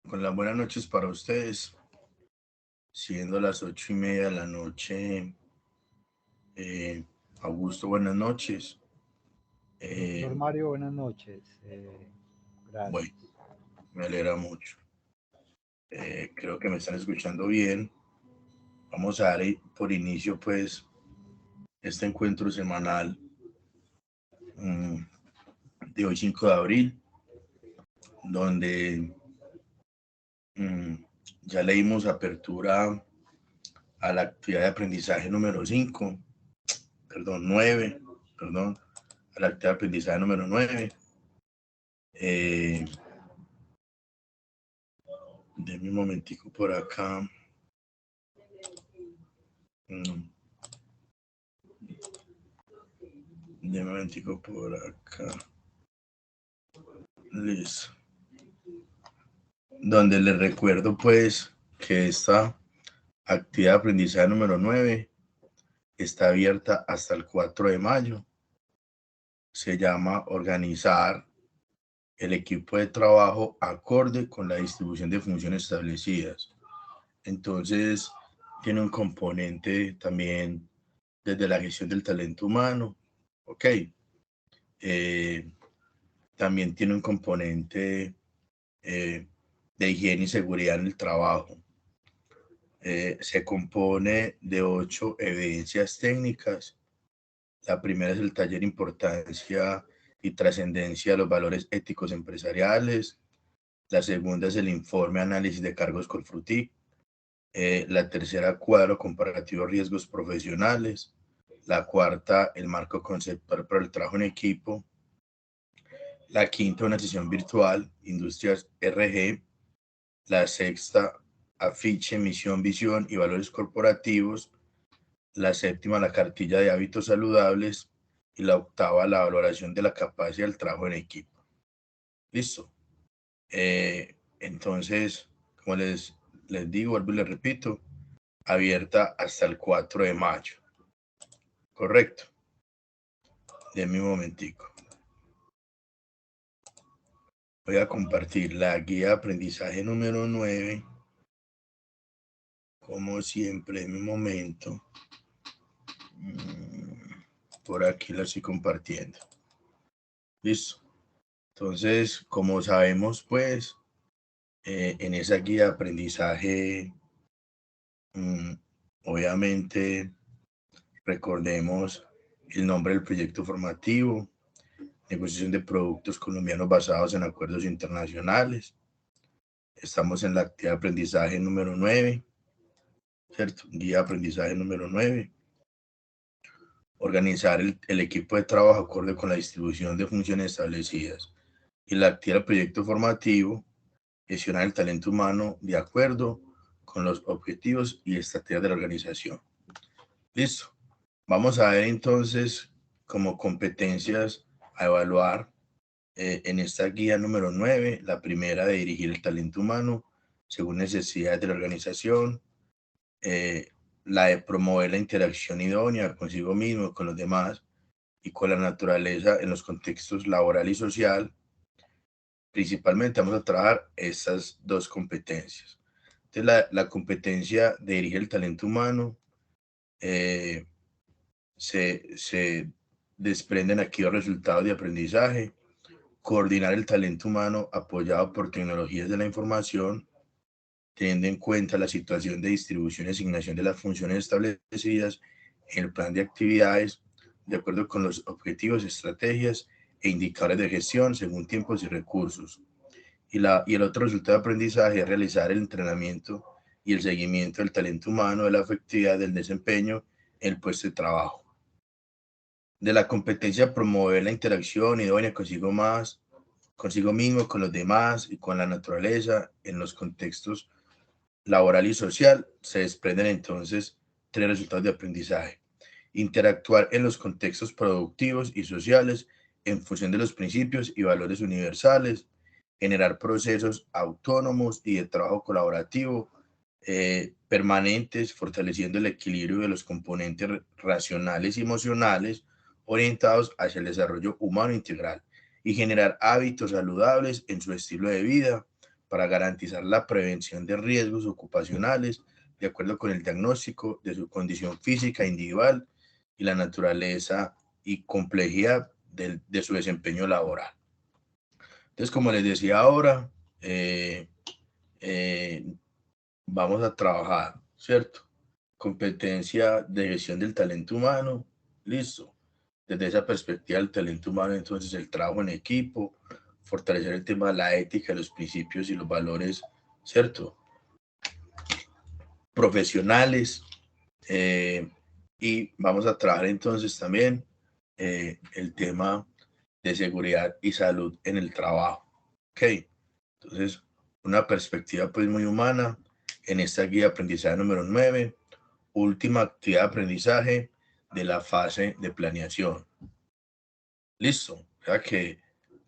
Con las buenas noches para ustedes, siendo las 8:30 de la noche. Augusto, buenas noches. Profesor Mario, buenas noches. Gracias. Bueno, me alegra mucho. Creo que me están escuchando bien. Vamos a dar por inicio, pues, este encuentro semanal mm, de hoy, 5 de abril, donde mm, ya leímos apertura a la actividad de aprendizaje número 5, perdón, 9, perdón, a la actividad de aprendizaje número 9. Denme un momentico por acá. Denme un momentico por acá. Listo. Donde les recuerdo pues que esta actividad de aprendizaje número 9 está abierta hasta el 4 de mayo. Se llama organizar el equipo de trabajo acorde con la distribución de funciones establecidas. Entonces, tiene un componente también desde la gestión del talento humano. Ok. También tiene un componente de higiene y seguridad en el trabajo. Se compone de 8 evidencias técnicas. La primera es el taller Importancia y Trascendencia de los Valores Éticos Empresariales. La segunda es el informe Análisis de Cargos Colfrutic. La tercera, Cuadro Comparativo de Riesgos Profesionales. La cuarta, el marco conceptual para el trabajo en equipo. La quinta, una sesión virtual, Industrias RG. La sexta, afiche, misión, visión y valores corporativos. La séptima, la cartilla de hábitos saludables. Y la octava, la valoración de la capacidad del trabajo en equipo. Listo. Entonces, como les digo, vuelvo y les repito, abierta hasta el 4 de mayo. Correcto. Denme un momentico. Voy a compartir la guía de aprendizaje número 9. Como siempre, en mi momento. Por aquí la estoy compartiendo. Listo. Entonces, como sabemos, pues, en esa guía de aprendizaje, obviamente, recordemos el nombre del proyecto formativo, negociación de productos colombianos basados en acuerdos internacionales. Estamos en la actividad de aprendizaje número 9, ¿cierto? Guía de aprendizaje número 9. Organizar el equipo de trabajo acorde con la distribución de funciones establecidas. Y la actividad del proyecto formativo, gestionar el talento humano de acuerdo con los objetivos y estrategias de la organización. Listo. Vamos a ver entonces como competencias a evaluar en esta guía número 9, la primera de dirigir el talento humano según necesidades de la organización, la de promover la interacción idónea consigo mismo, con los demás y con la naturaleza en los contextos laboral y social. Principalmente vamos a trabajar estas dos competencias. Entonces, la competencia de dirigir el talento humano, se desprenden aquí los resultados de aprendizaje, coordinar el talento humano apoyado por tecnologías de la información, teniendo en cuenta la situación de distribución y asignación de las funciones establecidas en el plan de actividades, de acuerdo con los objetivos, estrategias e indicadores de gestión según tiempos y recursos. Y el otro resultado de aprendizaje es realizar el entrenamiento y el seguimiento del talento humano, de la efectividad del desempeño en el puesto de trabajo. De la competencia, promover la interacción idónea consigo mismo, con los demás y con la naturaleza en los contextos laboral y social, se desprenden entonces 3 resultados de aprendizaje. Interactuar en los contextos productivos y sociales en función de los principios y valores universales, generar procesos autónomos y de trabajo colaborativo permanentes, fortaleciendo el equilibrio de los componentes racionales y emocionales orientados hacia el desarrollo humano integral y generar hábitos saludables en su estilo de vida, para garantizar la prevención de riesgos ocupacionales de acuerdo con el diagnóstico de su condición física individual y la naturaleza y complejidad de su desempeño laboral. Entonces, como les decía ahora, vamos a trabajar, ¿cierto? Competencia de gestión del talento humano, listo. Desde esa perspectiva del talento humano, entonces el trabajo en equipo, fortalecer el tema de la ética, los principios y los valores, ¿cierto? Profesionales. Y vamos a trabajar entonces también el tema de seguridad y salud en el trabajo. Ok, entonces una perspectiva pues muy humana en esta guía de aprendizaje número 9, última actividad de aprendizaje de la fase de planeación. Listo, o sea que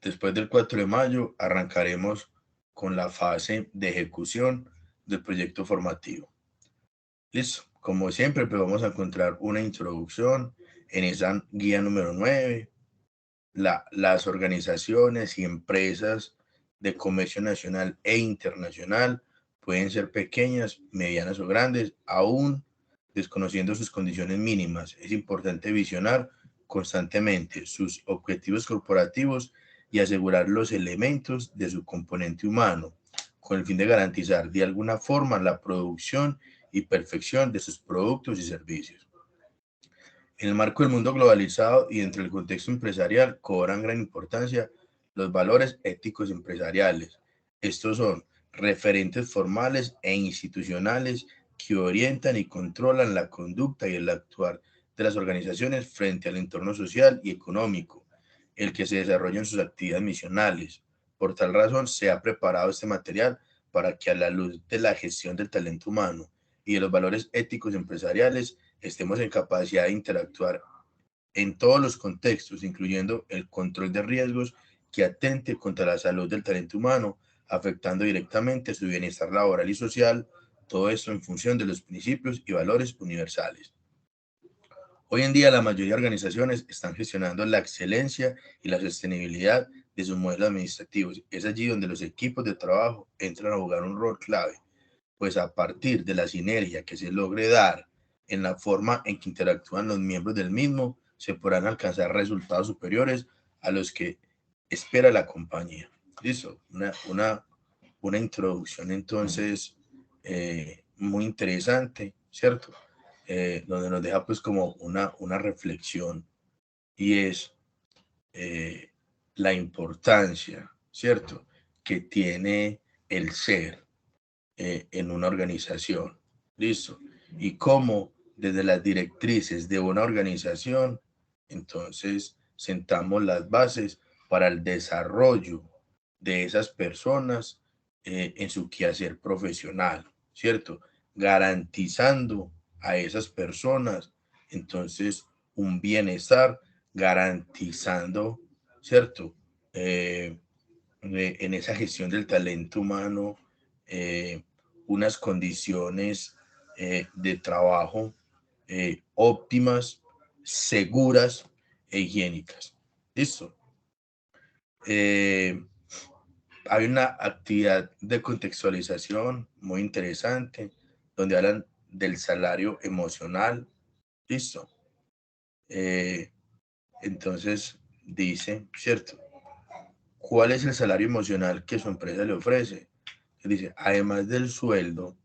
después del 4 de mayo arrancaremos con la fase de ejecución del proyecto formativo. Listo, como siempre, pues vamos a encontrar una introducción en esa guía número 9, las organizaciones y empresas de comercio nacional e internacional pueden ser pequeñas, medianas o grandes, aún desconociendo sus condiciones mínimas. Es importante visionar constantemente sus objetivos corporativos y asegurar los elementos de su componente humano, con el fin de garantizar de alguna forma la producción y perfección de sus productos y servicios. En el marco del mundo globalizado y dentro del contexto empresarial cobran gran importancia los valores éticos empresariales. Estos son referentes formales e institucionales que orientan y controlan la conducta y el actuar de las organizaciones frente al entorno social y económico, el que se desarrolla en sus actividades misionales. Por tal razón, se ha preparado este material para que a la luz de la gestión del talento humano y de los valores éticos empresariales estemos en capacidad de interactuar en todos los contextos, incluyendo el control de riesgos que atente contra la salud del talento humano, afectando directamente su bienestar laboral y social, todo esto en función de los principios y valores universales. Hoy en día la mayoría de organizaciones están gestionando la excelencia y la sostenibilidad de sus modelos administrativos. Es allí donde los equipos de trabajo entran a jugar un rol clave, pues a partir de la sinergia que se logre dar en la forma en que interactúan los miembros del mismo, se podrán alcanzar resultados superiores a los que espera la compañía. Listo, una introducción entonces muy interesante, ¿cierto? Donde nos deja pues como una reflexión y es la importancia, ¿cierto? Que tiene el ser en una organización. Listo. Y cómo desde las directrices de una organización, entonces sentamos las bases para el desarrollo de esas personas en su quehacer profesional, ¿cierto? Garantizando a esas personas, entonces, un bienestar, garantizando, ¿cierto? En esa gestión del talento humano, unas condiciones de trabajo óptimas, seguras e higiénicas. Listo. Hay una actividad de contextualización muy interesante donde hablan del salario emocional. Listo. Entonces dice, ¿cierto? ¿Cuál es el salario emocional que su empresa le ofrece? Dice, además del sueldo,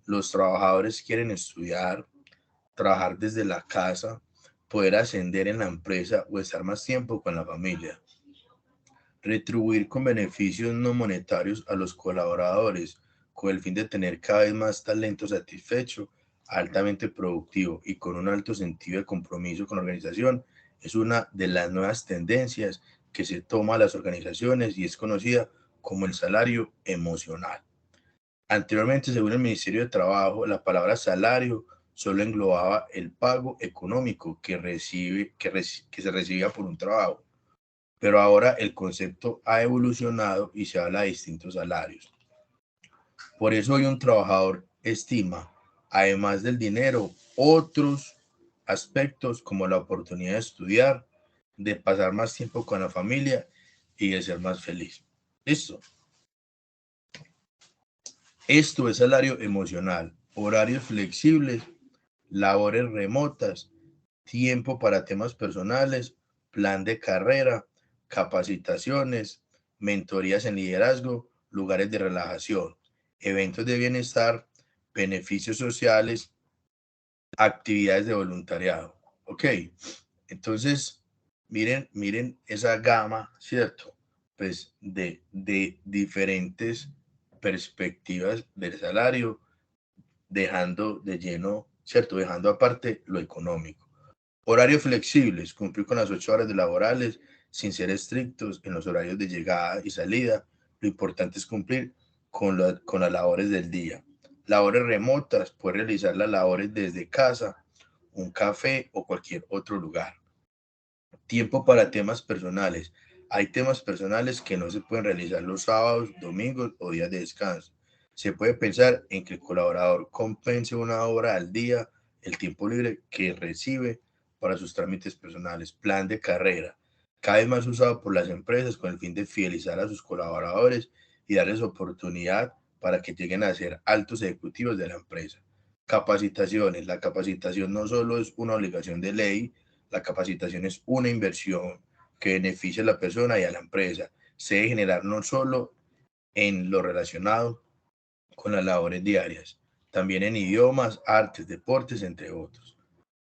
los trabajadores quieren estudiar, trabajar desde la casa, poder ascender en la empresa o estar más tiempo con la familia. Retribuir con beneficios no monetarios a los colaboradores con el fin de tener cada vez más talento satisfecho, altamente productivo y con un alto sentido de compromiso con la organización es una de las nuevas tendencias que se toma a las organizaciones y es conocida como el salario emocional. Anteriormente, según el Ministerio de Trabajo, la palabra salario solo englobaba el pago económico que se recibía por un trabajo, pero ahora el concepto ha evolucionado y se habla de distintos salarios. Por eso hoy un trabajador estima, además del dinero, otros aspectos como la oportunidad de estudiar, de pasar más tiempo con la familia y de ser más feliz. ¿Listo? Esto es salario emocional, horarios flexibles, labores remotas, tiempo para temas personales, plan de carrera, capacitaciones, mentorías en liderazgo, lugares de relajación, eventos de bienestar, beneficios sociales, actividades de voluntariado. Ok, entonces miren esa gama, ¿cierto? Pues de diferentes perspectivas del salario, dejando de lleno, ¿cierto? Dejando aparte lo económico. Horarios flexibles, cumplir con las 8 horas de laborales sin ser estrictos en los horarios de llegada y salida. Lo importante es cumplir con las labores del día. Labores remotas, puede realizar las labores desde casa, un café o cualquier otro lugar. Tiempo para temas personales. Hay temas personales que no se pueden realizar los sábados, domingos o días de descanso. Se puede pensar en que el colaborador compense una hora al día el tiempo libre que recibe para sus trámites personales. Plan de carrera. Cada vez más usado por las empresas con el fin de fidelizar a sus colaboradores y darles oportunidad para que lleguen a ser altos ejecutivos de la empresa. Capacitaciones. La capacitación no solo es una obligación de ley, la capacitación es una inversión que beneficia a la persona y a la empresa. Se debe generar no solo en lo relacionado con las labores diarias, también en idiomas, artes, deportes, entre otros.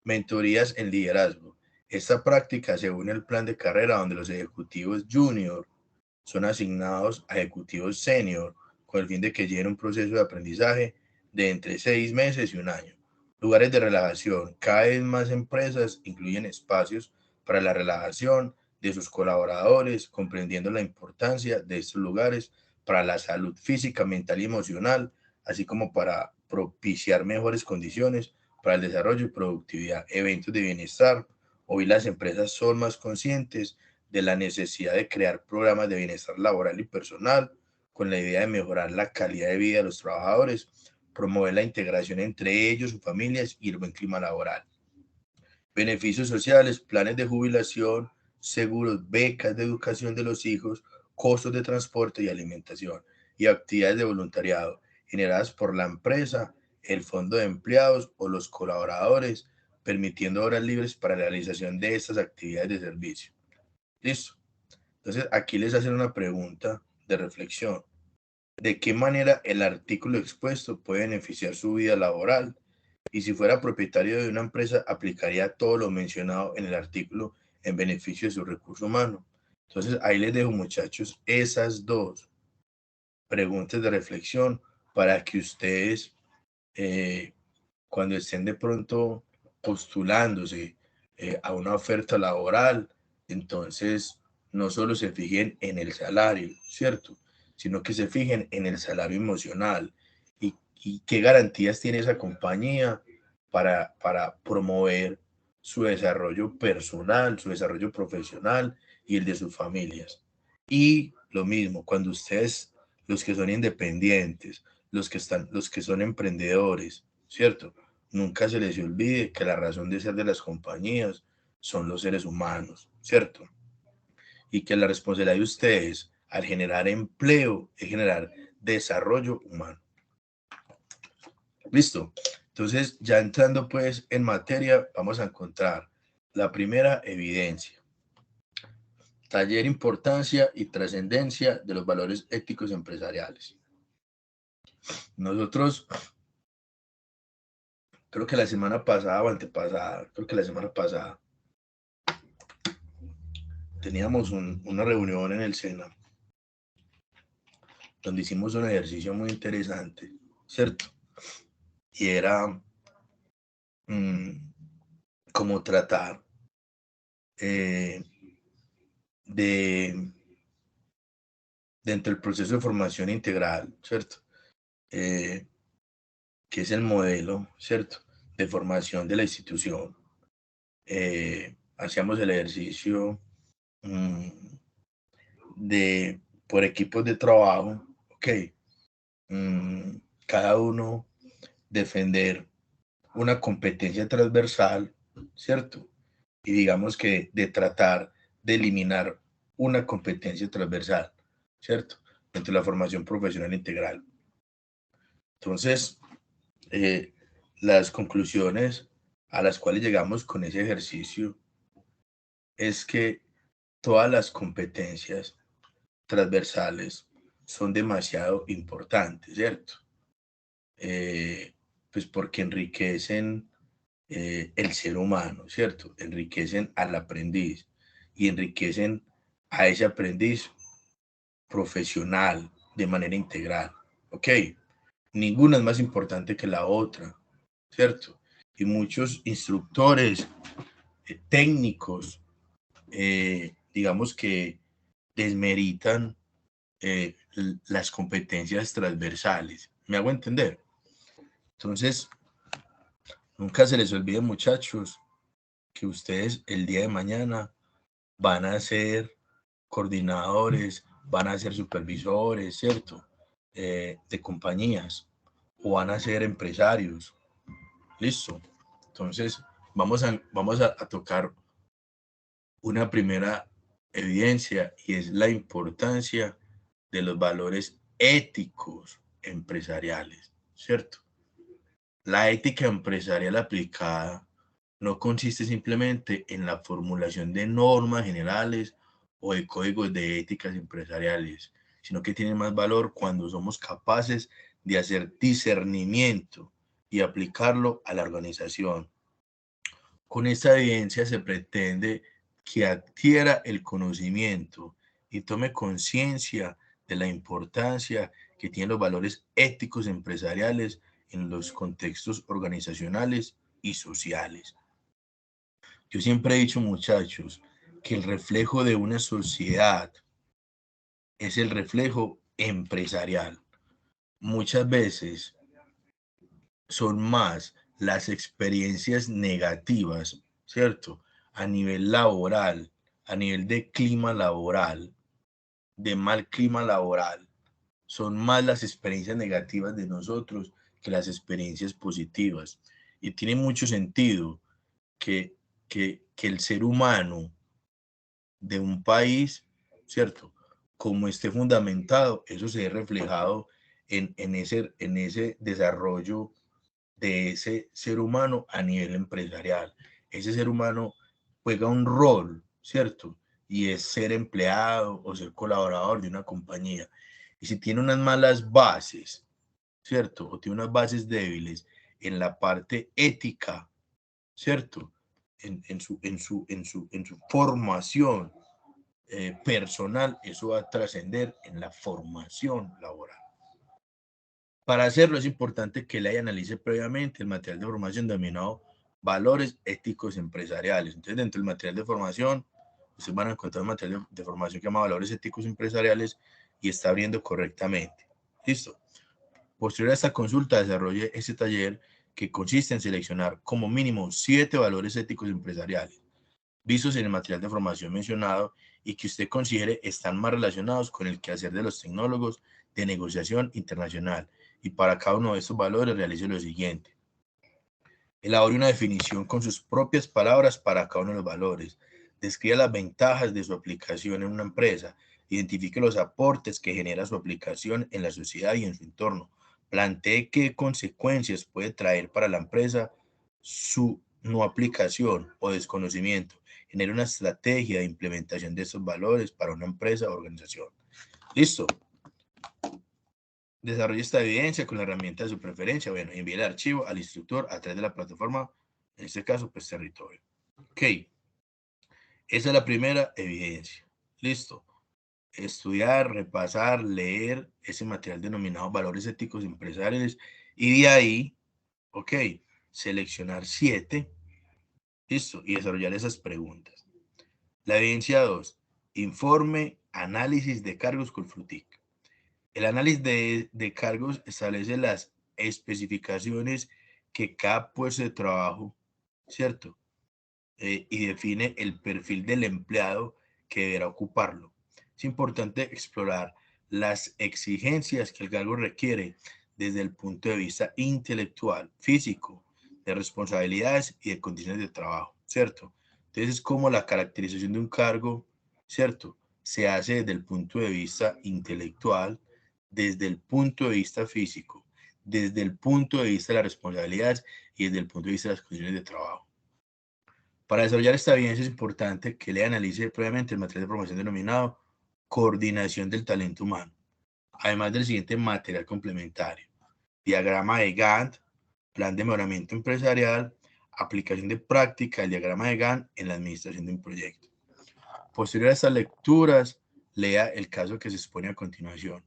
Mentorías en liderazgo. Esta práctica se une al plan de carrera donde los ejecutivos junior son asignados a ejecutivos senior con el fin de que lleven un proceso de aprendizaje de entre 6 meses y un año. Lugares de relajación. Cada vez más empresas incluyen espacios para la relajación de sus colaboradores, comprendiendo la importancia de estos lugares para la salud física, mental y emocional, así como para propiciar mejores condiciones para el desarrollo y productividad. Eventos de bienestar. Hoy las empresas son más conscientes de la necesidad de crear programas de bienestar laboral y personal con la idea de mejorar la calidad de vida de los trabajadores, promover la integración entre ellos, sus familias y el buen clima laboral. Beneficios sociales, planes de jubilación, seguros, becas de educación de los hijos, costos de transporte y alimentación y actividades de voluntariado generadas por la empresa, el fondo de empleados o los colaboradores, permitiendo horas libres para la realización de estas actividades de servicio. Listo. Entonces, aquí les hacen una pregunta de reflexión. ¿De qué manera el artículo expuesto puede beneficiar su vida laboral? Y si fuera propietario de una empresa, aplicaría todo lo mencionado en el artículo en beneficio de su recurso humano. Entonces, ahí les dejo, muchachos, esas dos preguntas de reflexión para que ustedes, cuando estén de pronto postulándose a una oferta laboral, entonces no solo se fijen en el salario, ¿cierto? Sino que se fijen en el salario emocional y qué garantías tiene esa compañía para promover su desarrollo personal, su desarrollo profesional y el de sus familias. Y lo mismo, cuando ustedes, los que son independientes, los que son emprendedores, ¿cierto? Nunca se les olvide que la razón de ser de las compañías son los seres humanos, ¿cierto? Y que la responsabilidad de ustedes al generar empleo es generar desarrollo humano. Listo. Entonces, ya entrando pues en materia, vamos a encontrar la primera evidencia. Taller, importancia y trascendencia de los valores éticos empresariales. Nosotros, creo que la semana pasada o antepasada, creo que la semana pasada, teníamos una reunión en el SENA, donde hicimos un ejercicio muy interesante, ¿cierto? Y era como tratar de dentro del proceso de formación integral, ¿cierto? Que es el modelo, ¿cierto? De formación de la institución. Hacíamos el ejercicio de por equipos de trabajo, ok, cada uno defender una competencia transversal, ¿cierto? Y digamos que de tratar de eliminar una competencia transversal, ¿cierto? Dentro de la formación profesional integral. Entonces, las conclusiones a las cuales llegamos con ese ejercicio es que todas las competencias transversales son demasiado importantes, ¿cierto? Pues porque enriquecen el ser humano, ¿cierto? Enriquecen al aprendiz y enriquecen a ese aprendiz profesional de manera integral, ¿ok? Ninguna es más importante que la otra, ¿cierto? Y muchos instructores técnicos, digamos que desmeritan las competencias transversales. ¿Me hago entender? Entonces, nunca se les olvide, muchachos, que ustedes el día de mañana van a ser coordinadores, van a ser supervisores, ¿cierto? De compañías o van a ser empresarios. Listo. Entonces, vamos a tocar una primera evidencia y es la importancia de los valores éticos empresariales, ¿cierto? La ética empresarial aplicada no consiste simplemente en la formulación de normas generales o de códigos de éticas empresariales, sino que tiene más valor cuando somos capaces de hacer discernimiento y aplicarlo a la organización. Con esta evidencia se pretende que adquiera el conocimiento y tome conciencia de la importancia que tienen los valores éticos empresariales en los contextos organizacionales y sociales. Yo siempre he dicho, muchachos, que el reflejo de una sociedad es el reflejo empresarial. Muchas veces son más las experiencias negativas, ¿cierto? A nivel laboral, a nivel de clima laboral, de mal clima laboral, son más las experiencias negativas de nosotros que las experiencias positivas. Y tiene mucho sentido que, que el ser humano de un país, ¿cierto? Como esté fundamentado, eso se ve reflejado en ese desarrollo de ese ser humano a nivel empresarial. Ese ser humano juega un rol, ¿cierto? Y es ser empleado o ser colaborador de una compañía. Y si tiene unas malas bases, ¿cierto? O tiene unas bases débiles en la parte ética, ¿cierto? En su formación personal, eso va a trascender en la formación laboral. Para hacerlo es importante que le analice previamente el material de formación denominado valores éticos empresariales. Entonces, dentro del material de formación, ustedes van a encontrar un material de formación que se llama valores éticos empresariales y está abriendo correctamente. Listo. Posterior a esta consulta, desarrolle este taller que consiste en seleccionar como mínimo 7 valores éticos empresariales vistos en el material de formación mencionado y que usted considere están más relacionados con el quehacer de los tecnólogos de negociación internacional. Y para cada uno de estos valores realice lo siguiente. Elabore una definición con sus propias palabras para cada uno de los valores. Describa las ventajas de su aplicación en una empresa. Identifique los aportes que genera su aplicación en la sociedad y en su entorno. Plantee qué consecuencias puede traer para la empresa su no aplicación o desconocimiento. Genere una estrategia de implementación de estos valores para una empresa o organización. Listo. Desarrolle esta evidencia con la herramienta de su preferencia. Bueno, envíe el archivo al instructor a través de la plataforma, en este caso, pues Territorio. Ok. Esa es la primera evidencia. Listo. Estudiar, repasar, leer ese material denominado valores éticos empresariales y de ahí, ok, seleccionar 7, listo, y desarrollar esas preguntas. La evidencia 2, informe, análisis de cargos con FLUTIC. El análisis de cargos establece las especificaciones que cada puesto de trabajo, ¿cierto? Y define el perfil del empleado que deberá ocuparlo. Es importante explorar las exigencias que el cargo requiere desde el punto de vista intelectual, físico, de responsabilidades y de condiciones de trabajo, ¿cierto? Entonces es como la caracterización de un cargo, ¿cierto? Se hace desde el punto de vista intelectual, desde el punto de vista físico, desde el punto de vista de las responsabilidades y desde el punto de vista de las condiciones de trabajo. Para desarrollar esta evidencia es importante que le analice previamente el material de formación denominado coordinación del talento humano, además del siguiente material complementario: diagrama de Gantt, plan de mejoramiento empresarial, aplicación de práctica del diagrama de Gantt en la administración de un proyecto. Posterior a estas lecturas, lea el caso que se expone a continuación.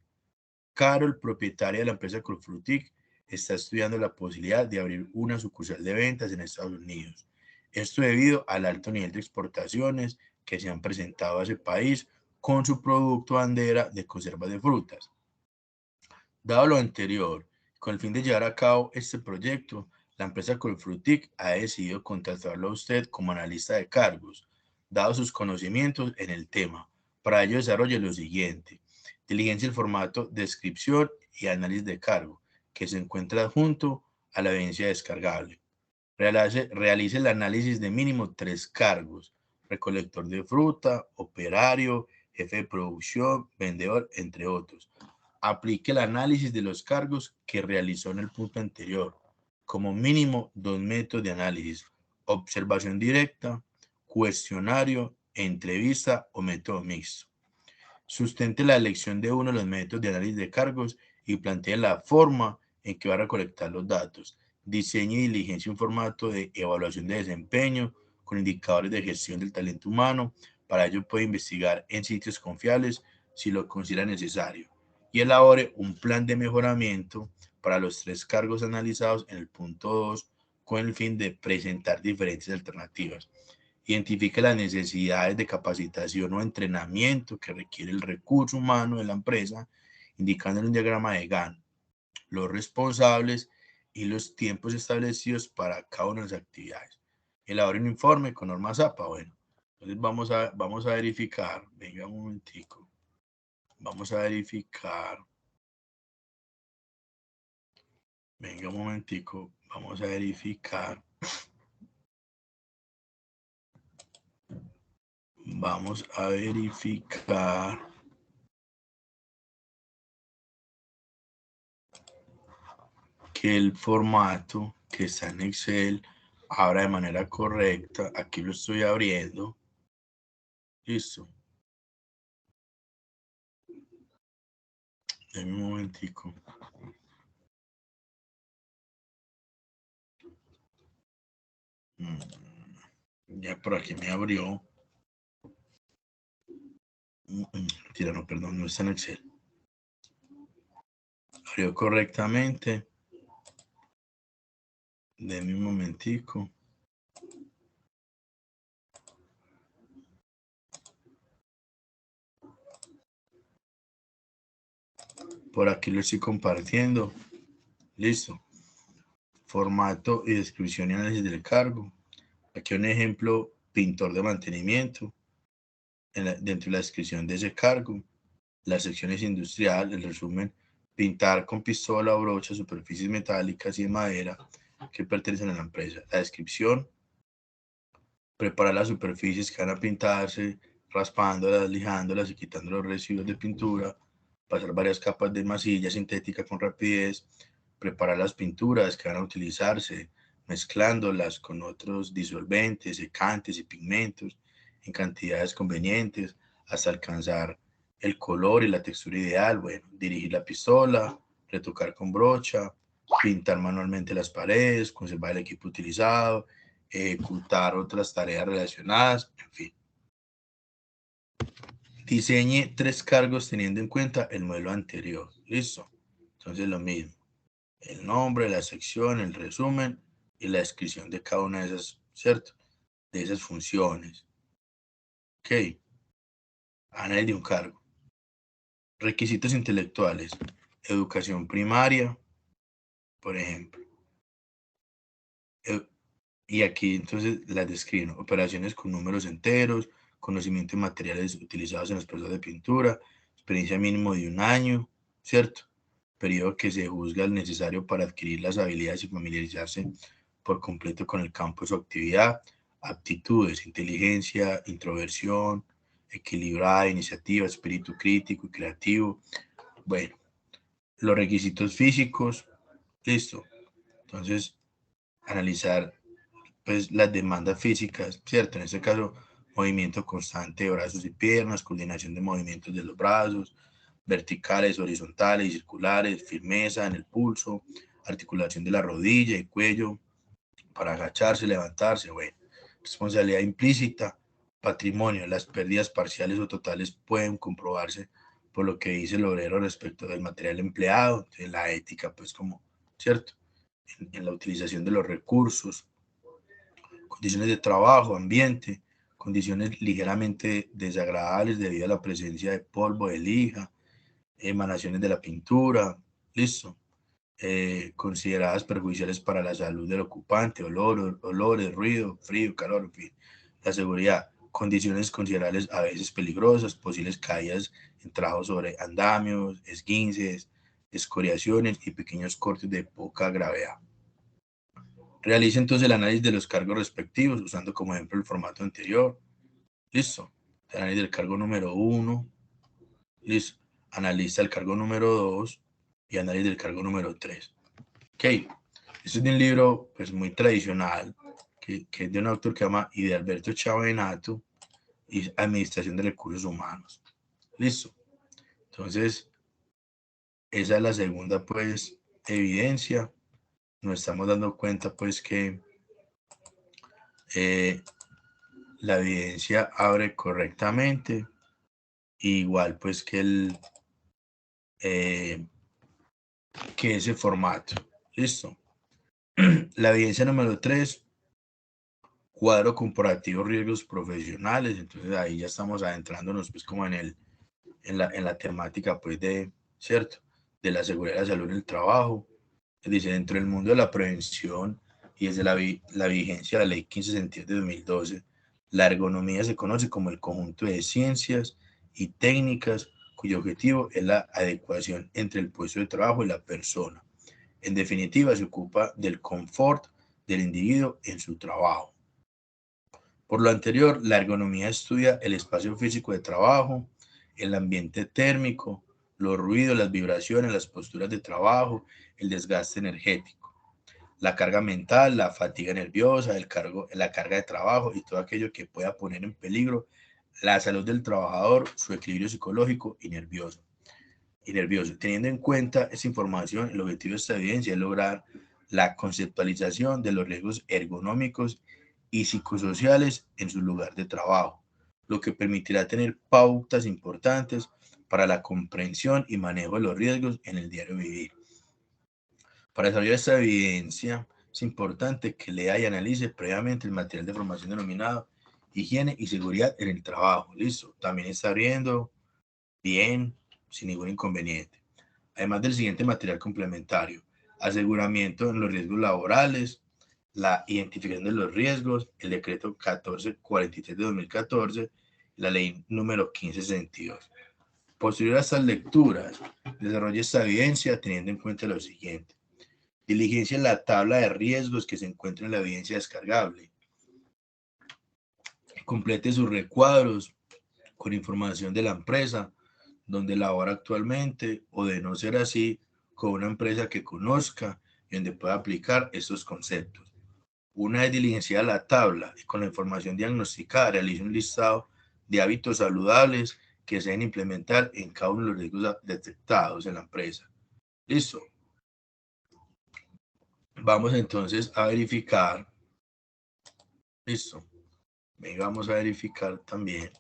Carol, propietaria de la empresa Colfrutic, está estudiando la posibilidad de abrir una sucursal de ventas en Estados Unidos. Esto debido al alto nivel de exportaciones que se han presentado a ese país con su producto bandera de conserva de frutas. Dado lo anterior, con el fin de llevar a cabo este proyecto, la empresa Colfrutic ha decidido contratarlo a usted como analista de cargos, dado sus conocimientos en el tema. Para ello desarrolle lo siguiente: diligencia el formato, descripción y análisis de cargo, que se encuentra adjunto a la evidencia descargable. Realice el análisis de mínimo 3 cargos: recolector de fruta, operario, jefe de producción, vendedor, entre otros. Aplique el análisis de los cargos que realizó en el punto anterior. Como mínimo 2 métodos de análisis: observación directa, cuestionario, entrevista o método mixto. Sustente la elección de uno de los métodos de análisis de cargos y plantee la forma en que va a recolectar los datos. Diseñe y diligencia un formato de evaluación de desempeño con indicadores de gestión del talento humano. Para ello puede investigar en sitios confiables si lo considera necesario. Y elabore un plan de mejoramiento para los 3 cargos analizados en el punto 2 con el fin de presentar diferentes alternativas. Identifique las necesidades de capacitación o entrenamiento que requiere el recurso humano de la empresa, indicando en un diagrama de Gantt los responsables y los tiempos establecidos para cada una de las actividades. Elabore un informe con normas APA. Bueno, entonces vamos a verificar. Venga un momentico. Vamos a verificar. Venga un momentico. Vamos a verificar. Vamos a verificar que el formato que está en Excel abra de manera correcta. Aquí lo estoy abriendo. Listo. Deme un momentico. Ya por aquí me abrió. Tira, no, perdón, no está en Excel. Abrió correctamente. Deme un momentico. Por aquí lo estoy compartiendo. Listo. Formato y descripción y análisis del cargo. Aquí un ejemplo: pintor de mantenimiento. Dentro de la descripción de ese cargo, la sección es industrial, el resumen: pintar con pistola o brocha superficies metálicas y de madera que pertenecen a la empresa. La descripción: preparar las superficies que van a pintarse, raspándolas, lijándolas y quitando los residuos de pintura, pasar varias capas de masilla sintética con rapidez, preparar las pinturas que van a utilizarse, mezclándolas con otros disolventes, secantes y pigmentos en cantidades convenientes hasta alcanzar el color y la textura ideal. Bueno, dirigir la pistola, retocar con brocha, pintar manualmente las paredes, conservar el equipo utilizado, ejecutar otras tareas relacionadas, en fin. Diseñe 3 cargos teniendo en cuenta el modelo anterior. Listo. Entonces lo mismo: el nombre, la sección, el resumen y la descripción de cada una de esas, ¿cierto? De esas funciones. Ok. Análisis de un cargo. Requisitos intelectuales: educación primaria, por ejemplo. Y aquí entonces las describen: operaciones con números enteros, conocimiento de materiales utilizados en los procesos de pintura, experiencia mínimo de 1 año, ¿cierto? Periodo que se juzga el necesario para adquirir las habilidades y familiarizarse por completo con el campo de su actividad. Aptitudes: inteligencia, introversión, equilibrada, iniciativa, espíritu crítico y creativo. Bueno, los requisitos físicos: Listo. Entonces, analizar pues las demandas físicas, ¿cierto? En este caso, movimiento constante de brazos y piernas, coordinación de movimientos de los brazos, verticales, horizontales y circulares, firmeza en el pulso, articulación de la rodilla y cuello para agacharse, levantarse, bueno, responsabilidad implícita, patrimonio, las pérdidas parciales o totales pueden comprobarse por lo que dice el obrero respecto del material empleado, de la ética, pues como, ¿cierto? En la utilización de los recursos, condiciones de trabajo, ambiente, condiciones ligeramente desagradables debido a la presencia de polvo, de lija, emanaciones de la pintura, listo, consideradas perjudiciales para la salud del ocupante, olores, ruido, frío, calor, en fin, la seguridad, condiciones considerables a veces peligrosas, posibles caídas en trabajo sobre andamios, esguinces, escoriaciones y pequeños cortes de poca gravedad. Realice entonces el análisis de los cargos respectivos, usando como ejemplo el formato anterior. Listo. El análisis del cargo número 1. Listo. Analiza el cargo número 2 y análisis del cargo número 3. Ok. Este es de un libro pues muy tradicional, que es de un autor que se llama Idealberto Chavenato y Administración de Recursos Humanos. Listo. Entonces, esa es la segunda pues evidencia. Nos estamos dando cuenta pues que la evidencia abre correctamente, igual pues que ese formato. Listo. La evidencia número 3, cuadro comparativo riesgos profesionales. Entonces ahí ya estamos adentrándonos pues como en la temática pues de, ¿cierto? De la seguridad y la salud en el trabajo. Dice, dentro del mundo de la prevención y desde la vigencia de la Ley 1562 de 2012, la ergonomía se conoce como el conjunto de ciencias y técnicas cuyo objetivo es la adecuación entre el puesto de trabajo y la persona. En definitiva, se ocupa del confort del individuo en su trabajo. Por lo anterior, la ergonomía estudia el espacio físico de trabajo, el ambiente térmico, los ruidos, las vibraciones, las posturas de trabajo, el desgaste energético, la carga mental, la fatiga nerviosa, la carga de trabajo y todo aquello que pueda poner en peligro la salud del trabajador, su equilibrio psicológico y nervioso. Teniendo en cuenta esa información, el objetivo de esta evidencia es lograr la conceptualización de los riesgos ergonómicos y psicosociales en su lugar de trabajo, lo que permitirá tener pautas importantes para la comprensión y manejo de los riesgos en el diario vivir. Para desarrollar esta evidencia, es importante que lea y analice previamente el material de formación denominado Higiene y Seguridad en el Trabajo. Listo. También está viendo bien, sin ningún inconveniente. Además del siguiente material complementario: aseguramiento en los riesgos laborales, la identificación de los riesgos, el decreto 1443 de 2014, la ley número 1562. Posterior a estas lecturas, desarrolle esta evidencia teniendo en cuenta lo siguiente: diligencia en la tabla de riesgos que se encuentra en la evidencia descargable. Complete sus recuadros con información de la empresa donde labora actualmente, o de no ser así, con una empresa que conozca y donde pueda aplicar estos conceptos. Una vez diligenciada la tabla y con la información diagnosticada, realice un listado de hábitos saludables que se deben implementar en cada uno de los riesgos detectados en la empresa. Listo. Vamos entonces a verificar. Listo. Y vamos a verificar también.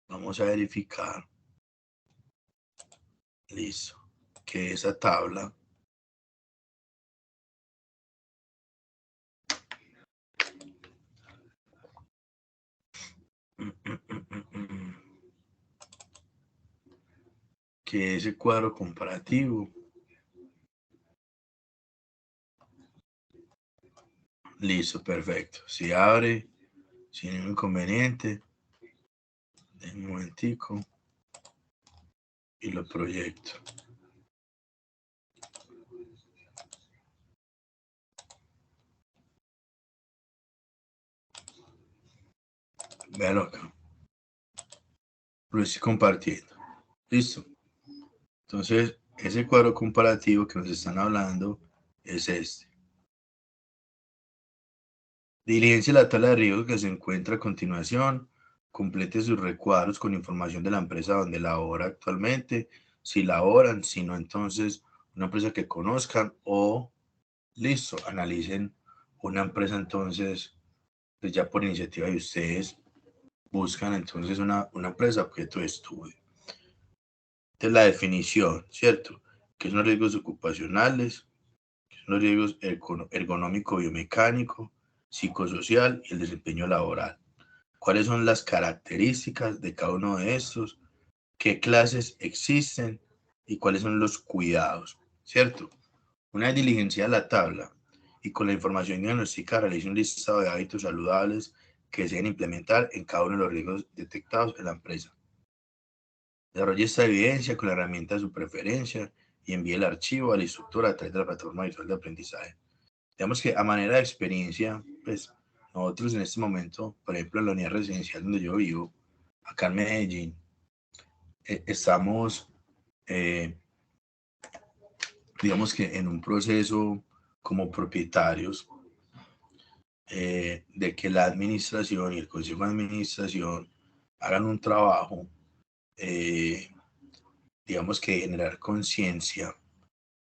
Vamos a verificar. Listo. Que esa tabla que ese cuadro comparativo. Listo, perfecto. Si abre, sin ningún inconveniente, un momentico y lo proyecto. Véalo acá. Lo estoy compartiendo. Listo. Entonces, ese cuadro comparativo que nos están hablando es este. Diligencia la tabla de riesgos que se encuentra a continuación. Complete sus recuadros con información de la empresa donde labora actualmente. Si laboran, si no, entonces una empresa que conozcan o listo, analicen una empresa entonces, pues ya por iniciativa de ustedes, buscan entonces una empresa objeto de estudio. Esta es la definición, ¿cierto? ¿Qué son los riesgos ocupacionales? ¿Qué son los riesgos ergonómico, biomecánico, psicosocial y el desempeño laboral? ¿Cuáles son las características de cada uno de estos? ¿Qué clases existen? ¿Y cuáles son los cuidados? ¿Cierto? Una vez diligenciada la tabla y con la información diagnosticada realiza un listado de hábitos saludables que se deben implementar en cada uno de los riesgos detectados en la empresa. Desarrolle esta evidencia con la herramienta de su preferencia y envíe el archivo al instructor a través de la plataforma visual de aprendizaje. Digamos que a manera de experiencia, pues nosotros en este momento, por ejemplo, en la unidad residencial donde yo vivo, acá en Medellín, estamos, digamos que en un proceso como propietarios de que la administración y el consejo de administración hagan un trabajo, digamos que generar conciencia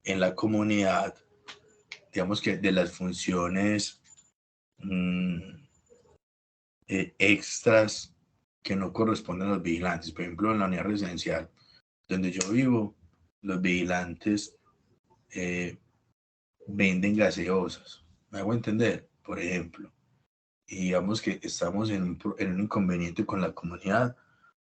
en la comunidad, digamos que de las funciones extras que no corresponden a los vigilantes. Por ejemplo, en la unidad residencial donde yo vivo, los vigilantes venden gaseosas. ¿Me hago entender? Por ejemplo. Y digamos que estamos en un inconveniente con la comunidad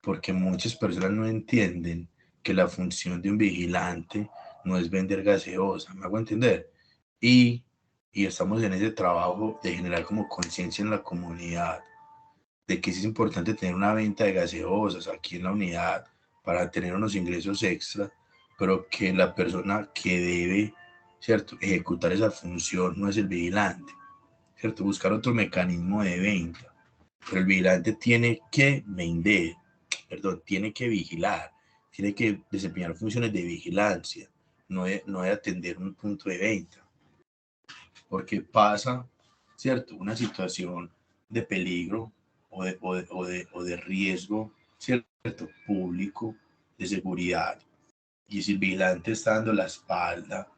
porque muchas personas no entienden que la función de un vigilante no es vender gaseosa. ¿Me hago entender? Y, y estamos en ese trabajo de generar como conciencia en la comunidad de que es importante tener una venta de gaseosas aquí en la unidad para tener unos ingresos extra, pero que la persona que debe, ¿cierto?, ejecutar esa función no es el vigilante, ¿cierto? Buscar otro mecanismo de venta. Pero el vigilante tiene que vender, perdón, tiene que vigilar, tiene que desempeñar funciones de vigilancia, no de atender un punto de venta. Porque pasa, ¿cierto?, una situación de peligro o de riesgo, ¿cierto?, público, de seguridad. Y si el vigilante está dando la espalda,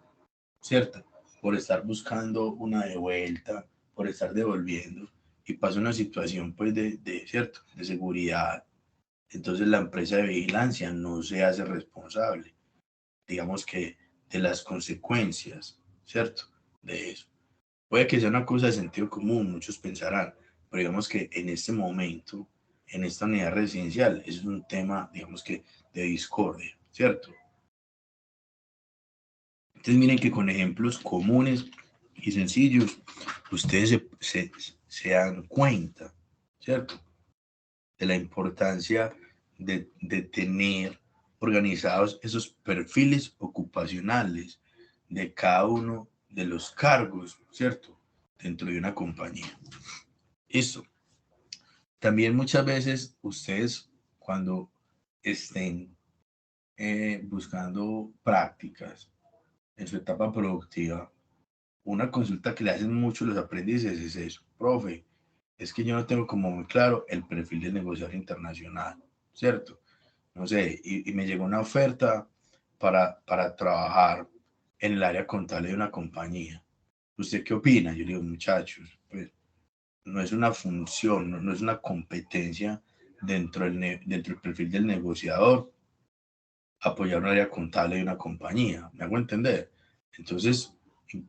¿cierto?, por estar buscando una de vuelta, por estar devolviendo, y pasa una situación, pues, ¿cierto?, de seguridad, entonces la empresa de vigilancia no se hace responsable, digamos que, de las consecuencias, ¿cierto?, de eso. Puede que sea una cosa de sentido común, muchos pensarán, pero digamos que en este momento, en esta unidad residencial, es un tema, digamos que, de discordia, ¿cierto? Entonces miren que con ejemplos comunes y sencillos, ustedes se dan cuenta, ¿cierto?, de la importancia de tener organizados esos perfiles ocupacionales de cada uno de los cargos, ¿cierto?, dentro de una compañía. Eso. También muchas veces ustedes cuando estén buscando prácticas en su etapa productiva, una consulta que le hacen mucho los aprendices es eso: profe, es que yo no tengo como muy claro el perfil del negociador internacional, ¿cierto? No sé, y me llegó una oferta para trabajar en el área contable de una compañía. ¿Usted qué opina? Yo digo, muchachos, pues no es una función, no es una competencia dentro del perfil del negociador apoyar un área contable de una compañía. ¿Me hago entender? Entonces,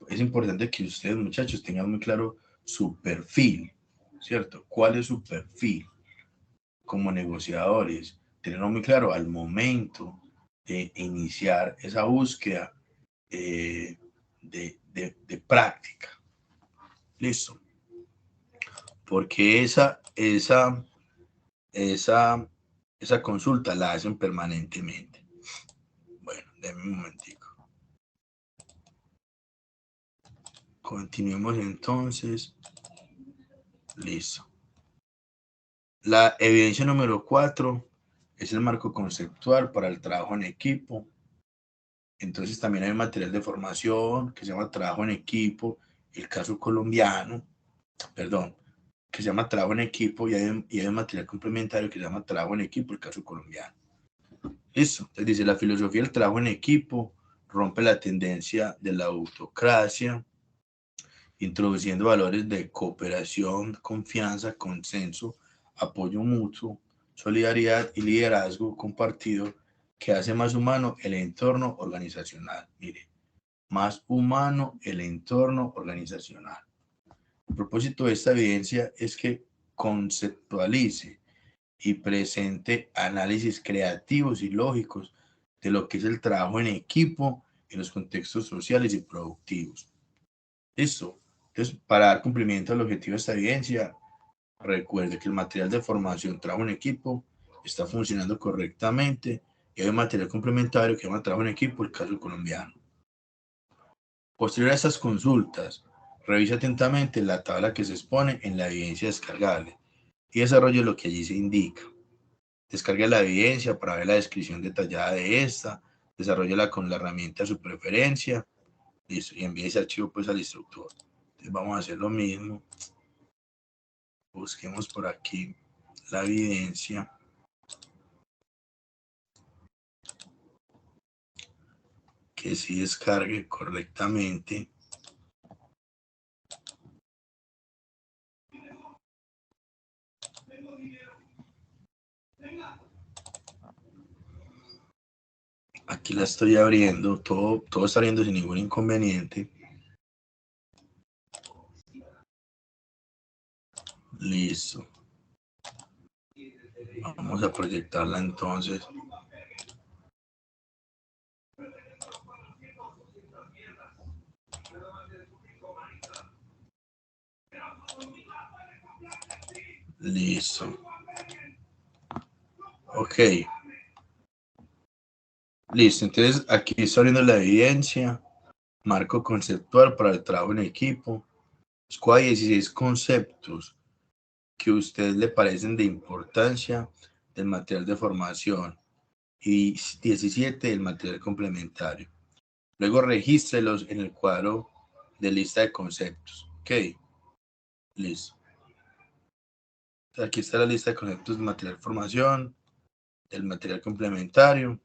es importante que ustedes, muchachos, tengan muy claro su perfil, ¿cierto? ¿Cuál es su perfil como negociadores? Tenerlo muy claro al momento de iniciar esa búsqueda de práctica. ¿Listo? Porque esa consulta la hacen permanentemente. Bueno, denme un momentico. Continuemos entonces. Listo. La evidencia número 4 es el marco conceptual para el trabajo en equipo. Entonces también hay material de formación que se llama trabajo en equipo, el caso colombiano, perdón, que se llama trabajo en equipo, y hay un material complementario que se llama trabajo en equipo, el caso colombiano. Listo. Entonces dice, la filosofía del trabajo en equipo rompe la tendencia de la autocracia, introduciendo valores de cooperación, confianza, consenso, apoyo mutuo, solidaridad y liderazgo compartido que hace más humano el entorno organizacional. Mire, más humano el entorno organizacional. El propósito de esta evidencia es que conceptualice y presente análisis creativos y lógicos de lo que es el trabajo en equipo en los contextos sociales y productivos. Listo. Entonces, para dar cumplimiento al objetivo de esta evidencia, recuerde que el material de formación trabajo en equipo está funcionando correctamente y hay un material complementario que se llama trabajo en equipo, el caso colombiano. Posterior a estas consultas, revise atentamente la tabla que se expone en la evidencia descargable y desarrolle lo que allí se indica. Descargue la evidencia para ver la descripción detallada de esta, desarrollala con la herramienta de su preferencia, listo, y envíe ese archivo pues al instructor. Entonces vamos a hacer lo mismo. Busquemos por aquí la evidencia. Que sí descargue correctamente. Aquí la estoy abriendo, todo está abriendo sin ningún inconveniente. Listo. Vamos a proyectarla entonces. Listo. Ok. Listo. Entonces aquí está abriendo la evidencia. Marco conceptual para el trabajo en equipo. Escoja 16 conceptos que a ustedes le parecen de importancia del material de formación y 17 del material complementario. Luego regístrelos en el cuadro de lista de conceptos. Ok, listo. Aquí está la lista de conceptos del material de formación, del material complementario.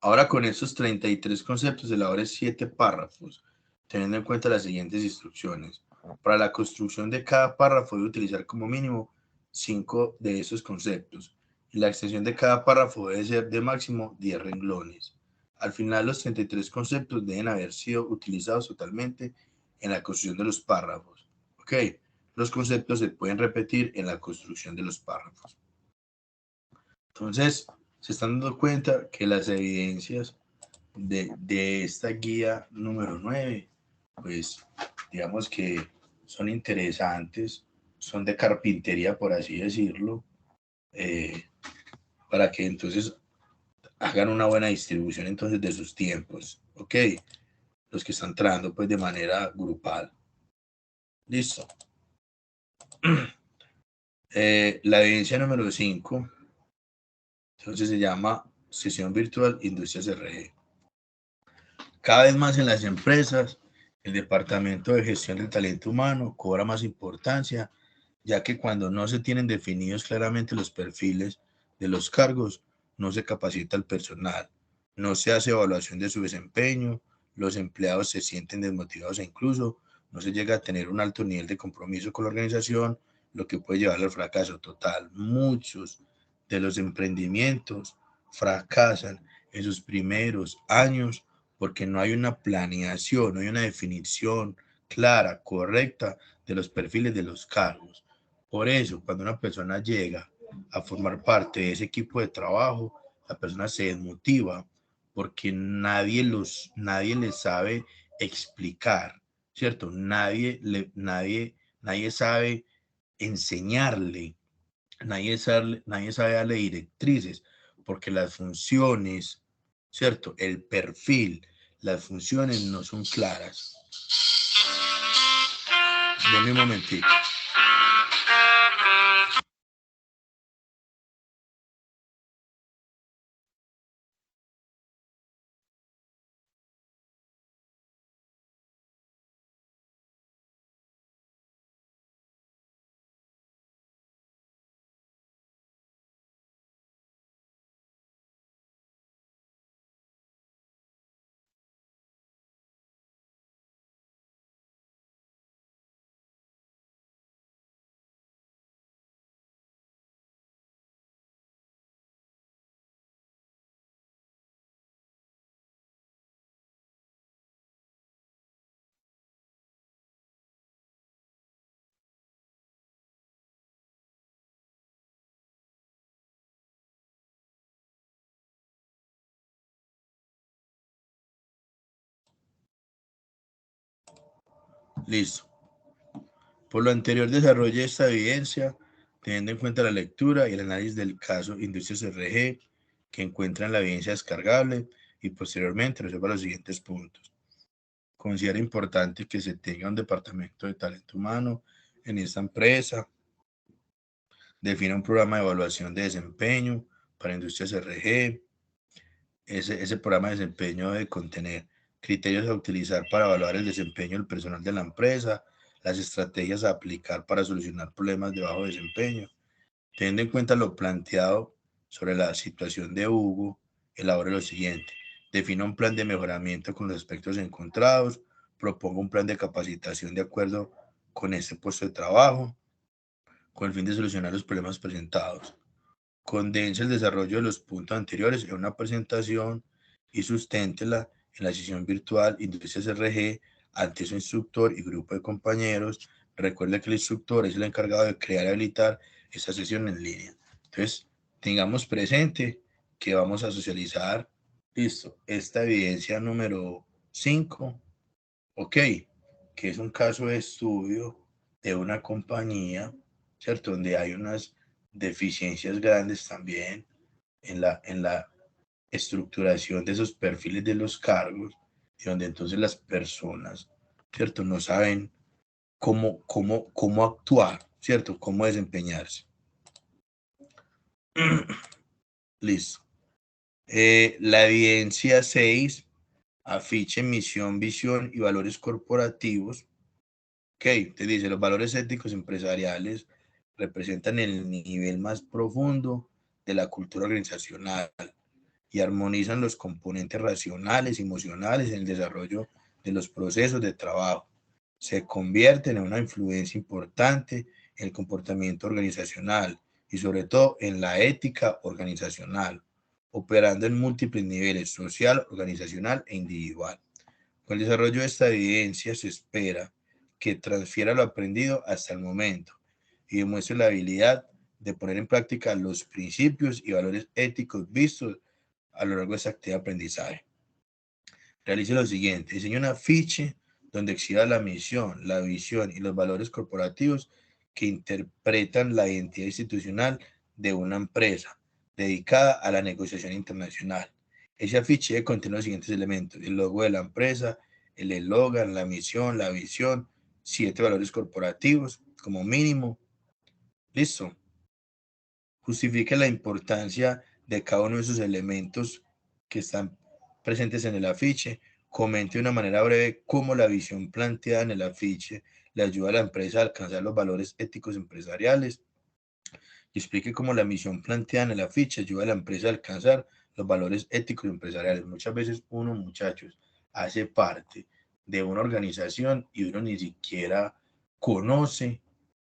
Ahora con estos 33 conceptos elabore 7 párrafos, teniendo en cuenta las siguientes instrucciones. Para la construcción de cada párrafo debe utilizar como mínimo 5 de esos conceptos y la extensión de cada párrafo debe ser de máximo 10 renglones. Al final, los 33 conceptos deben haber sido utilizados totalmente en la construcción de los párrafos. ¿Ok? Los conceptos se pueden repetir en la construcción de los párrafos. Entonces, se están dando cuenta que las evidencias de esta guía número 9, pues digamos que son interesantes, son de carpintería, por así decirlo, eh, para que entonces hagan una buena distribución entonces de sus tiempos, ¿ok? Los que están entrando pues de manera grupal. Listo. La evidencia número 5, entonces se llama Sesión Virtual Industrias RG. Cada vez más en las empresas, el departamento de gestión del talento humano cobra más importancia, ya que cuando no se tienen definidos claramente los perfiles de los cargos, no se capacita al personal, no se hace evaluación de su desempeño, los empleados se sienten desmotivados e incluso no se llega a tener un alto nivel de compromiso con la organización, lo que puede llevar al fracaso total. Muchos de los emprendimientos fracasan en sus primeros años porque no hay una planeación, no hay una definición clara, correcta de los perfiles de los cargos. Por eso, cuando una persona llega a formar parte de ese equipo de trabajo, la persona se desmotiva porque nadie le sabe explicar, ¿cierto? Nadie sabe enseñarle, nadie sabe darle directrices, porque las funciones, ¿cierto? El perfil, las funciones no son claras. Denme un momentito. Listo. Por lo anterior, desarrolle esta evidencia teniendo en cuenta la lectura y el análisis del caso Industrias RG que encuentran la evidencia descargable y posteriormente resuelva los siguientes puntos. Considera importante que se tenga un departamento de talento humano en esta empresa. Defina un programa de evaluación de desempeño para Industrias RG. Ese programa de desempeño debe contener criterios a utilizar para evaluar el desempeño del personal de la empresa, las estrategias a aplicar para solucionar problemas de bajo desempeño. Teniendo en cuenta lo planteado sobre la situación de Hugo, elabore lo siguiente. Defina un plan de mejoramiento con los aspectos encontrados, proponga un plan de capacitación de acuerdo con este puesto de trabajo, con el fin de solucionar los problemas presentados. Condense el desarrollo de los puntos anteriores en una presentación y susténtela en la sesión virtual Industrias RG ante su instructor y grupo de compañeros. Recuerde que el instructor es el encargado de crear y habilitar esta sesión en línea. Entonces, tengamos presente que vamos a socializar, listo, esta evidencia número 5, ok, que es un caso de estudio de una compañía, ¿cierto? Donde hay unas deficiencias grandes también en la estructuración de esos perfiles de los cargos, y donde entonces las personas, ¿cierto? No saben cómo actuar, ¿cierto? Cómo desempeñarse. Listo. La evidencia 6, afiche, misión, visión y valores corporativos. Ok, te dice, los valores éticos empresariales representan el nivel más profundo de la cultura organizacional y armonizan los componentes racionales y emocionales en el desarrollo de los procesos de trabajo. Se convierten en una influencia importante en el comportamiento organizacional y sobre todo en la ética organizacional, operando en múltiples niveles: social, organizacional e individual. Con el desarrollo de esta evidencia se espera que transfiera lo aprendido hasta el momento y demuestre la habilidad de poner en práctica los principios y valores éticos vistos a lo largo de esta actividad de aprendizaje. Realice lo siguiente: diseñe un afiche donde exhiba la misión, la visión y los valores corporativos que interpretan la identidad institucional de una empresa dedicada a la negociación internacional. Ese afiche debe contener los siguientes elementos: el logo de la empresa, el eslogan, la misión, la visión, 7 valores corporativos como mínimo. Listo. Justifique la importancia de cada uno de esos elementos que están presentes en el afiche. Comente de una manera breve cómo la visión planteada en el afiche le ayuda a la empresa a alcanzar los valores éticos empresariales. Y explique cómo la misión planteada en el afiche ayuda a la empresa a alcanzar los valores éticos empresariales. Muchas veces uno, muchachos, hace parte de una organización y uno ni siquiera conoce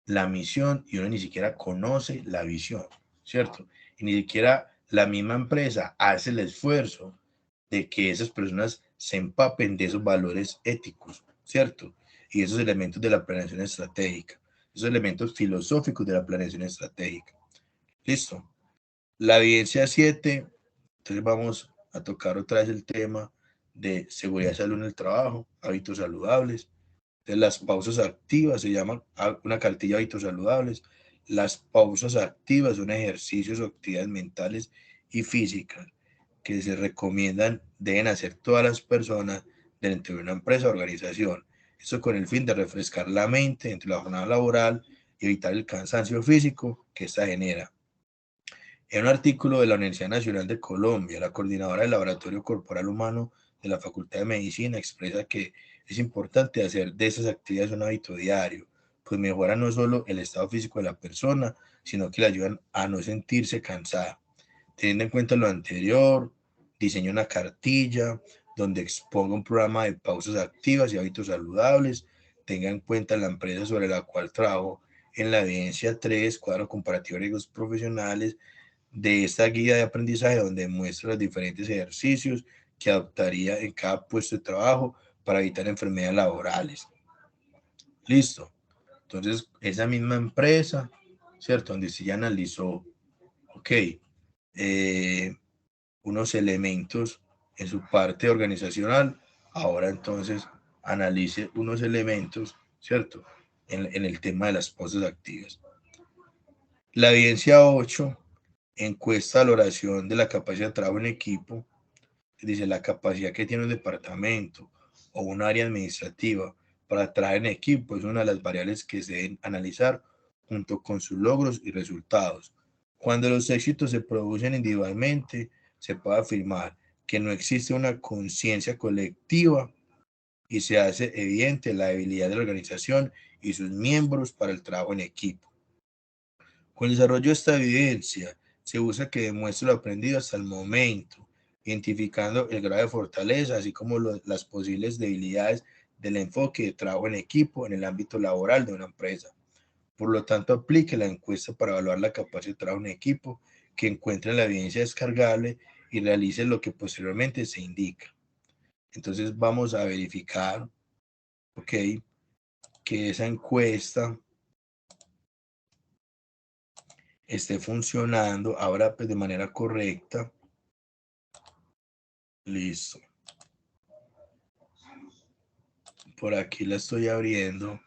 la misión y uno ni siquiera conoce la visión, ¿cierto? Y ni siquiera la misma empresa hace el esfuerzo de que esas personas se empapen de esos valores éticos, ¿cierto? Y esos elementos de la planeación estratégica, esos elementos filosóficos de la planeación estratégica. Listo. La evidencia 7, entonces vamos a tocar otra vez el tema de seguridad y salud en el trabajo, hábitos saludables. Entonces, las pausas activas se llaman una cartilla de hábitos saludables. Las pausas activas son ejercicios o actividades mentales y físicas que se recomiendan, deben hacer todas las personas dentro de una empresa o organización. Esto con el fin de refrescar la mente dentro de la jornada laboral y evitar el cansancio físico que esta genera. En un artículo de la Universidad Nacional de Colombia, la coordinadora del Laboratorio Corporal Humano de la Facultad de Medicina expresa que es importante hacer de esas actividades un hábito diario, pues mejoran no solo el estado físico de la persona, sino que le ayudan a no sentirse cansada. Teniendo en cuenta lo anterior, diseña una cartilla donde exponga un programa de pausas activas y hábitos saludables. Tenga en cuenta la empresa sobre la cual trabajo en la evidencia 3, cuadro comparativo de riesgos profesionales, de esta guía de aprendizaje donde muestra los diferentes ejercicios que adoptaría en cada puesto de trabajo para evitar enfermedades laborales. Listo. Entonces, esa misma empresa, ¿cierto? Donde se ya analizó, ok, unos elementos en su parte organizacional, ahora entonces analice unos elementos ¿cierto? En el tema de las pausas activas. La evidencia 8, encuesta de valoración de la capacidad de trabajo en equipo, dice la capacidad que tiene un departamento o un área administrativa para trabajar en equipo es una de las variables que se deben analizar junto con sus logros y resultados. Cuando los éxitos se producen individualmente, se puede afirmar que no existe una conciencia colectiva y se hace evidente la debilidad de la organización y sus miembros para el trabajo en equipo. Con el desarrollo de esta evidencia, se busca que demuestre lo aprendido hasta el momento, identificando el grado de fortaleza, así como las posibles debilidades del enfoque de trabajo en equipo en el ámbito laboral de una empresa. Por lo tanto, aplique la encuesta para evaluar la capacidad de trabajo en equipo, que encuentre la evidencia descargable y realice lo que posteriormente se indica. Entonces vamos a verificar, ok, que esa encuesta esté funcionando ahora pues, de manera correcta. Listo. Por aquí la estoy abriendo.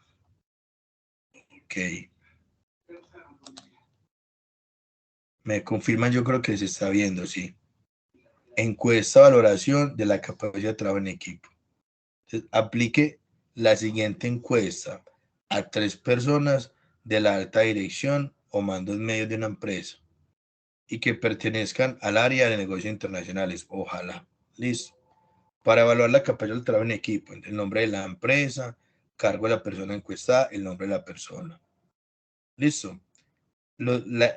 Ok. Me confirman, yo creo que se está viendo, sí. Encuesta valoración de la capacidad de trabajo en equipo. Entonces, aplique la siguiente encuesta a 3 personas de la alta dirección o mandos medios de una empresa y que pertenezcan al área de negocios internacionales. Ojalá. Listo. Para evaluar la capacidad de trabajo en equipo, el nombre de la empresa, cargo de la persona encuestada, el nombre de la persona. Listo.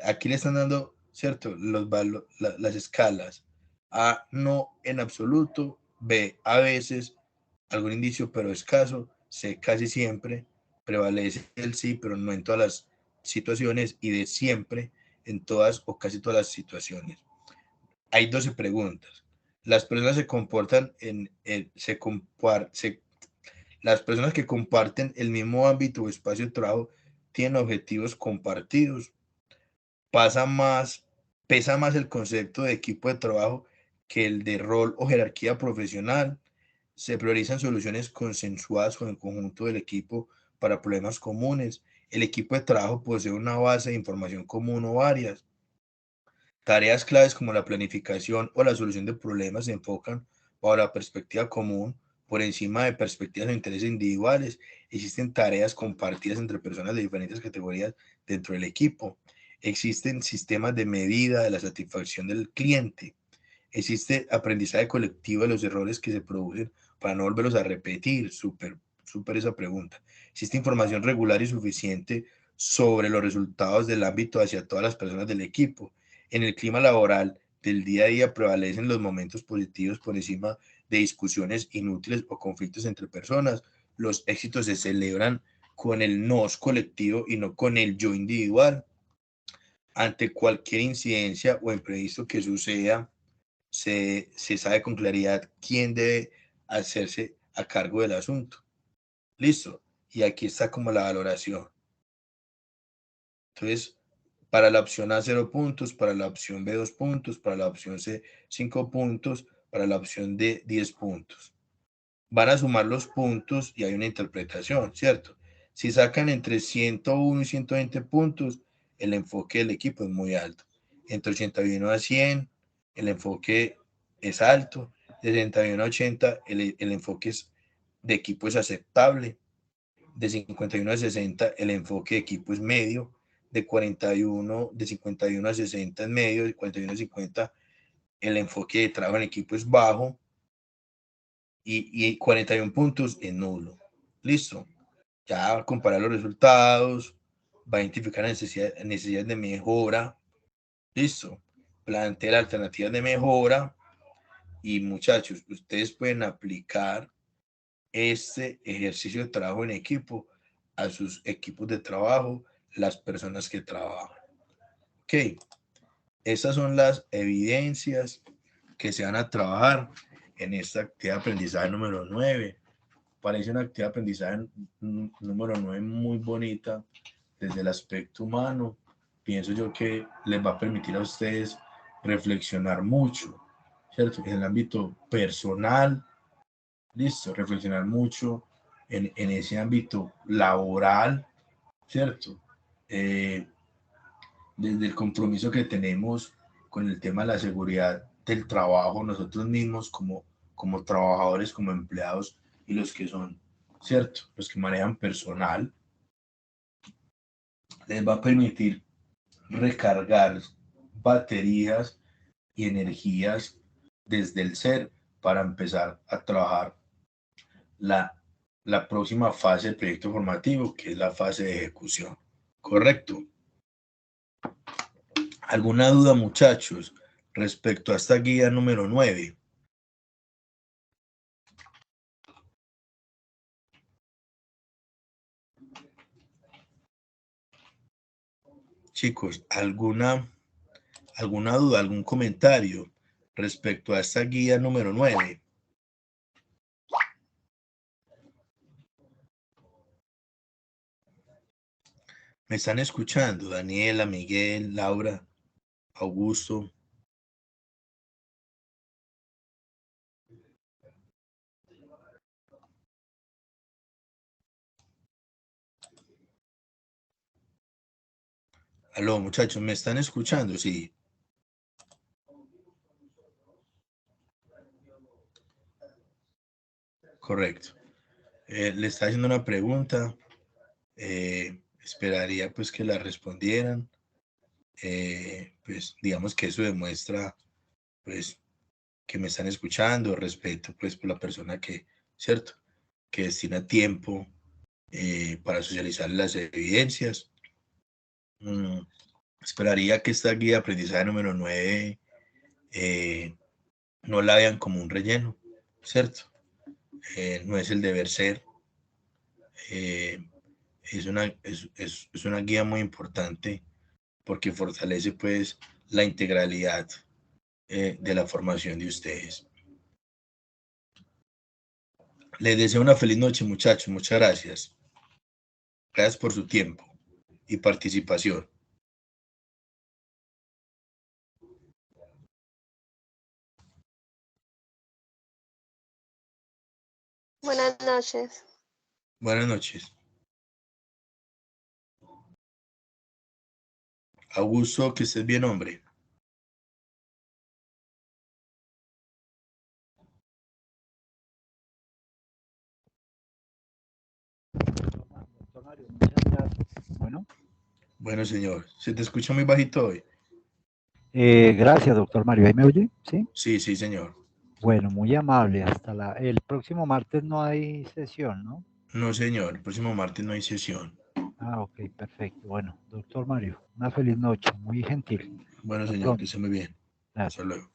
Aquí le están dando, ¿cierto? Las escalas. A, no en absoluto. B, a veces, algún indicio, pero escaso. C, casi siempre. Prevalece el sí, pero no en todas las situaciones. Y de siempre, en todas o casi todas las situaciones. Hay 12 preguntas. Las personas se comportan las personas que comparten el mismo ámbito o espacio de trabajo tienen objetivos compartidos. Pesa más el concepto de equipo de trabajo que el de rol o jerarquía profesional. Se priorizan soluciones consensuadas con el conjunto del equipo para problemas comunes. El equipo de trabajo posee una base de información común o varias. Tareas claves como la planificación o la solución de problemas se enfocan bajo la perspectiva común por encima de perspectivas o intereses individuales. Existen tareas compartidas entre personas de diferentes categorías dentro del equipo. Existen sistemas de medida de la satisfacción del cliente. Existe aprendizaje colectivo de los errores que se producen para no volverlos a repetir. Súper esa pregunta. Existe información regular y suficiente sobre los resultados del ámbito hacia todas las personas del equipo. En el clima laboral del día a día prevalecen los momentos positivos por encima de discusiones inútiles o conflictos entre personas. Los éxitos se celebran con el nos colectivo y no con el yo individual. Ante cualquier incidencia o imprevisto que suceda, se sabe con claridad quién debe hacerse a cargo del asunto. Listo. Y aquí está como la valoración. Entonces, para la opción A 0 puntos, para la opción B 2 puntos, para la opción C 5 puntos, para la opción D 10 puntos. Van a sumar los puntos y hay una interpretación, ¿cierto? Si sacan entre 101 y 120 puntos, el enfoque del equipo es muy alto. Entre 81 a 100, el enfoque es alto. De 61 a 80, el enfoque de equipo es aceptable. De 51 a 60, el enfoque de equipo es medio. De 51 a 60 es medio. De 41 a 50, el enfoque de trabajo en equipo es bajo. Y 41 puntos es nulo. Listo. Ya va a comparar los resultados, va a identificar necesidades de mejora. Listo. Plantea alternativas de mejora. Y muchachos, ustedes pueden aplicar este ejercicio de trabajo en equipo a sus equipos de trabajo, las personas que trabajan. Ok. Estas son las evidencias que se van a trabajar en esta actividad de aprendizaje número 9. Parece una actividad de aprendizaje número 9 muy bonita desde el aspecto humano. Pienso yo que les va a permitir a ustedes reflexionar mucho, ¿cierto? En el ámbito personal, listo, reflexionar mucho en ese ámbito laboral, ¿cierto? Desde el compromiso que tenemos con el tema de la seguridad del trabajo, nosotros mismos como trabajadores, como empleados y los que son, ¿cierto? Los que manejan personal, les va a permitir recargar baterías y energías desde el ser para empezar a trabajar la próxima fase del proyecto formativo, que es la fase de ejecución. ¿Correcto? ¿Alguna duda, muchachos, respecto a esta guía número 9? Chicos, ¿alguna duda, algún comentario respecto a esta guía número 9? ¿Me están escuchando? Daniela, Miguel, Laura, Augusto. Aló, muchachos, ¿me están escuchando? Sí. Correcto. Le está haciendo una pregunta. Esperaría pues que la respondieran. Pues digamos que eso demuestra pues que me están escuchando, respeto pues por la persona que, ¿cierto? Que destina tiempo para socializar las evidencias. Esperaría que esta guía de aprendizaje número 9 no la vean como un relleno, ¿cierto? No es el deber ser. Es una guía muy importante porque fortalece pues la integralidad de la formación de ustedes. Les deseo una feliz noche, muchachos. Muchas gracias. Gracias por su tiempo y participación. Buenas noches. Buenas noches. Augusto, que estés bien, hombre. Doctor Mario, muchas gracias. Bueno. Bueno, señor. ¿Se te escucha muy bajito hoy? Gracias, doctor Mario. ¿Ahí me oye? Sí. Sí, sí, señor. Bueno, muy amable. El próximo martes no hay sesión, ¿no? No, señor. El próximo martes no hay sesión. Ah, ok, perfecto. Bueno, doctor Mario, una feliz noche. Muy gentil. Bueno, Hasta señor, que pronto. esté muy bien. Gracias. Hasta luego.